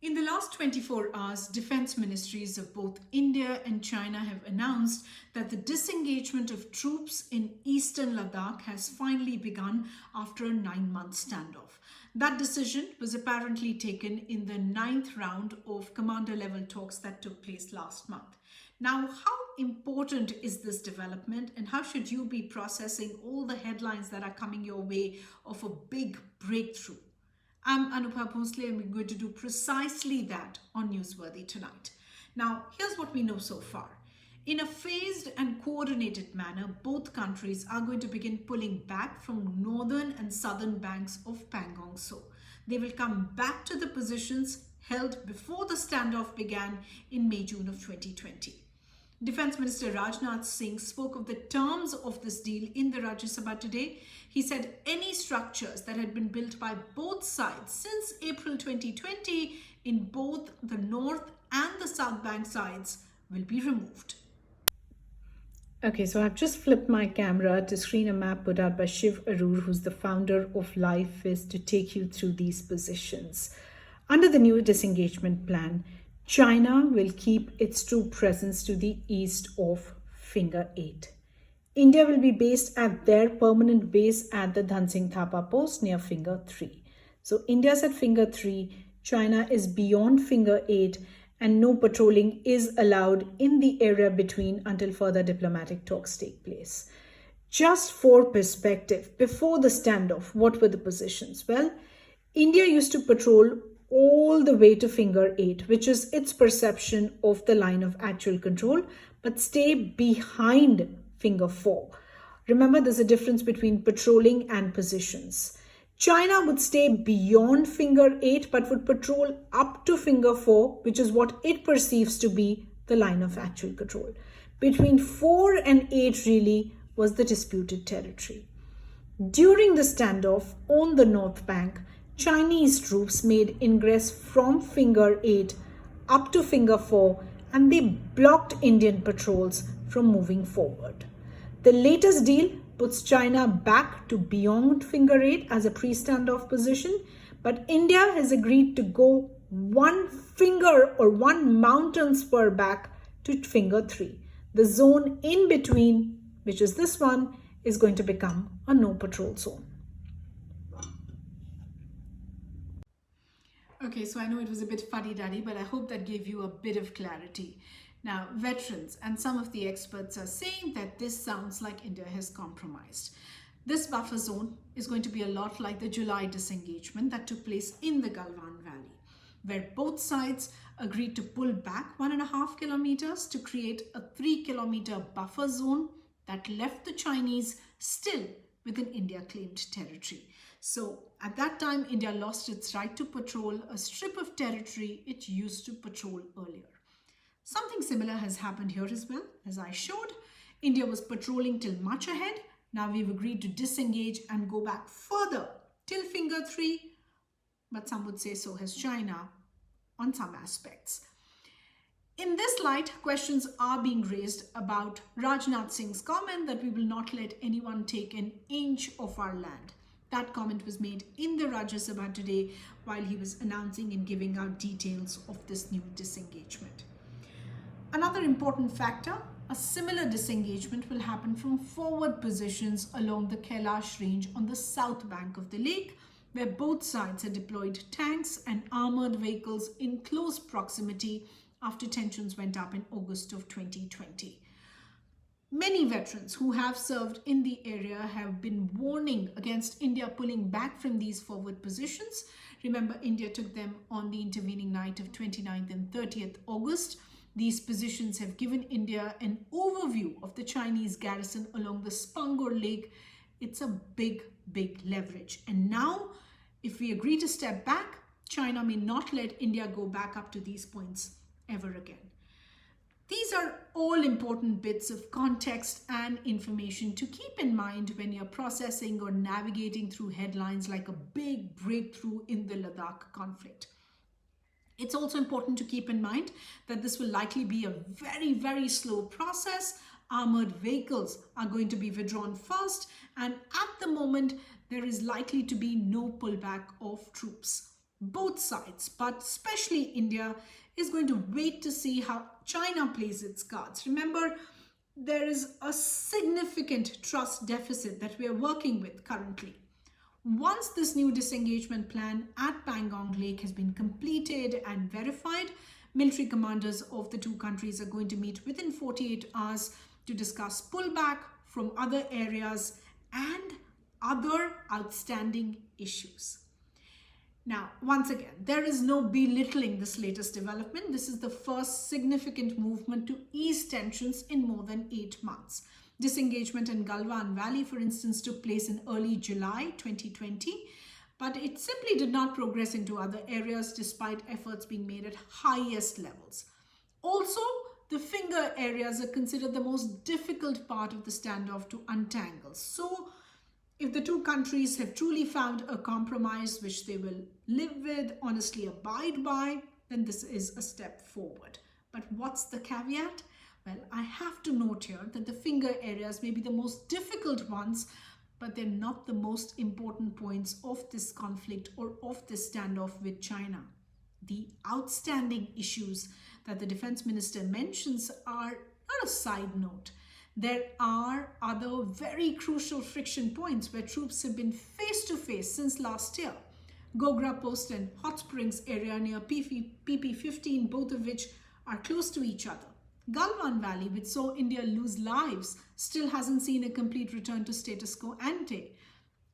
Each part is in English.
In the last 24 hours, defense ministries of both India and China have announced that the disengagement of troops in eastern Ladakh has finally begun after a 9-month standoff. That decision was apparently taken in the 9th round of commander-level talks that took place last month. Now, how important is this development, and how should you be processing all the headlines that are coming your way of a big breakthrough? I'm Anubha Bhonsle, and we're going to do precisely that on Newsworthy tonight. Now, here's what we know so far. In a phased and coordinated manner, both countries are going to begin pulling back from northern and southern banks of Pangong Tso. They will come back to the positions held before the standoff began in May-June of 2020. Defense Minister Rajnath Singh spoke of the terms of this deal in the Rajya Sabha today. He said any structures that had been built by both sides since April 2020 in both the north and the south bank sides will be removed. Okay, so I've just flipped my camera to screen a map put out by Shiv Arur, who's the founder of LifeIS, to take you through these positions. Under the new disengagement plan, China will keep its troop presence to the east of Finger 8. India will be based at their permanent base at the Dhansing Thapa post near Finger 3. So India's at Finger 3, China is beyond Finger 8, and no patrolling is allowed in the area between until further diplomatic talks take place. Just for perspective, before the standoff, what were the positions? Well, India used to patrol all the way to Finger 8, which is its perception of the line of actual control, but stay behind Finger 4. Remember, there's a difference between patrolling and positions. China would stay beyond Finger 8, but would patrol up to Finger 4, which is what it perceives to be the line of actual control. Between 4 and 8 really was the disputed territory. During the standoff on the North Bank, Chinese troops made ingress from Finger 8 up to Finger 4, and they blocked Indian patrols from moving forward. The latest deal puts China back to beyond Finger 8 as a pre-standoff position, but India has agreed to go one finger or one mountain spur back to Finger 3. The zone in between, which is this one, is going to become a no patrol zone. Okay, so I know it was a bit fuddy-duddy, but I hope that gave you a bit of clarity. Now, veterans and some of the experts are saying that this sounds like India has compromised. This buffer zone is going to be a lot like the July disengagement that took place in the Galwan Valley, where both sides agreed to pull back 1.5 kilometers to create a 3-kilometer buffer zone that left the Chinese still within India-claimed territory. So at that time, India lost its right to patrol a strip of territory it used to patrol earlier. Something similar has happened here as well. As I showed, India was patrolling till much ahead. Now we've agreed to disengage and go back further till Finger 3, but some would say so has China on some aspects. In this light, questions are being raised about Rajnath Singh's comment that we will not let anyone take an inch of our land. That comment was made in the Rajya Sabha today while he was announcing and giving out details of this new disengagement. Another important factor, a similar disengagement will happen from forward positions along the Kailash range on the south bank of the lake, where both sides had deployed tanks and armored vehicles in close proximity after tensions went up in August of 2020. Many veterans who have served in the area have been warning against India pulling back from these forward positions. Remember, India took them on the intervening night of 29th and 30th August. These positions have given India an overview of the Chinese garrison along the Spangor Lake. It's a big, big leverage. And now, if we agree to step back, China may not let India go back up to these points ever again. These are all important bits of context and information to keep in mind when you're processing or navigating through headlines like a big breakthrough in the Ladakh conflict. It's also important to keep in mind that this will likely be a very, very slow process. Armored vehicles are going to be withdrawn first, and at the moment, there is likely to be no pullback of troops. Both sides, but especially India, is going to wait to see how China plays its cards. Remember, there is a significant trust deficit that we are working with currently. Once this new disengagement plan at Pangong Lake has been completed and verified, military commanders of the two countries are going to meet within 48 hours to discuss pullback from other areas and other outstanding issues. Now, once again, there is no belittling this latest development. This is the first significant movement to ease tensions in more than 8 months. Disengagement in Galwan Valley, for instance, took place in early July 2020, but it simply did not progress into other areas despite efforts being made at highest levels. Also, the finger areas are considered the most difficult part of the standoff to untangle. So, if the two countries have truly found a compromise which they will live with, honestly abide by, then this is a step forward. But what's the caveat? Well, I have to note here that the finger areas may be the most difficult ones, but they're not the most important points of this conflict or of this standoff with China. The outstanding issues that the defense minister mentions are not a side note. There are other very crucial friction points where troops have been face to face since last year. Gogra Post and Hot Springs area near PP15, both of which are close to each other. Galwan Valley, which saw India lose lives, still hasn't seen a complete return to status quo ante.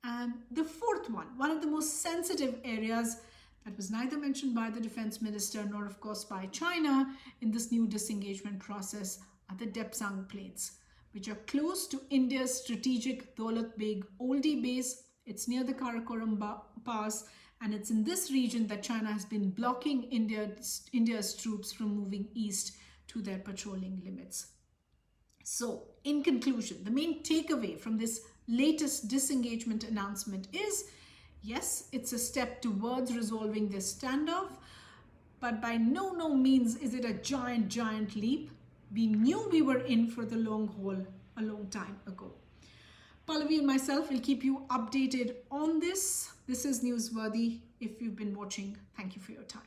And the fourth one of the most sensitive areas that was neither mentioned by the defense minister nor of course by China in this new disengagement process are the Depsang Plains, which are close to India's strategic Daulat Beg Oldie base. It's near the Karakoram Pass, and it's in this region that China has been blocking India's troops from moving east to their patrolling limits. So, in conclusion, the main takeaway from this latest disengagement announcement is, yes, it's a step towards resolving this standoff, but by no means is it a giant leap. We knew we were in for the long haul a long time ago. Pallavi and myself will keep you updated on this. This is Newsworthy. If you've been watching, thank you for your time.